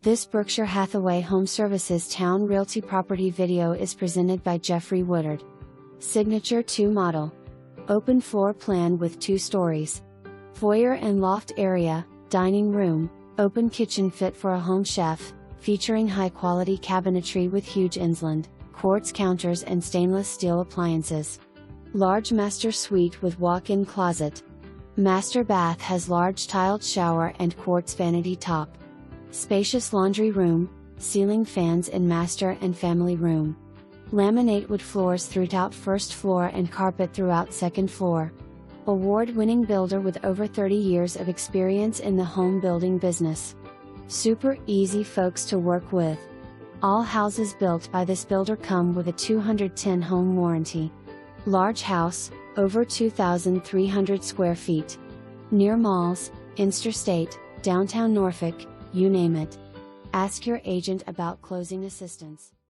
This Berkshire Hathaway HomeServices Towne Realty property video is presented by Jeffrey Woodard. Signature 2 model. Open floor plan with 2 stories. Foyer and loft area, dining room, open kitchen fit for a home chef, featuring high-quality cabinetry with huge insland, quartz counters and stainless steel appliances. Large master suite with walk-in closet. Master bath has large tiled shower and quartz vanity top. Spacious laundry room, ceiling fans in master and family room. Laminate wood floors throughout first floor and carpet throughout second floor. Award-winning builder with over 30 years of experience in the home building business. Super easy folks to work with. All houses built by this builder come with a 210 home warranty. Large house, over 2,300 square feet. Near malls, interstate, downtown Norfolk, you name it. Ask your agent about closing assistance.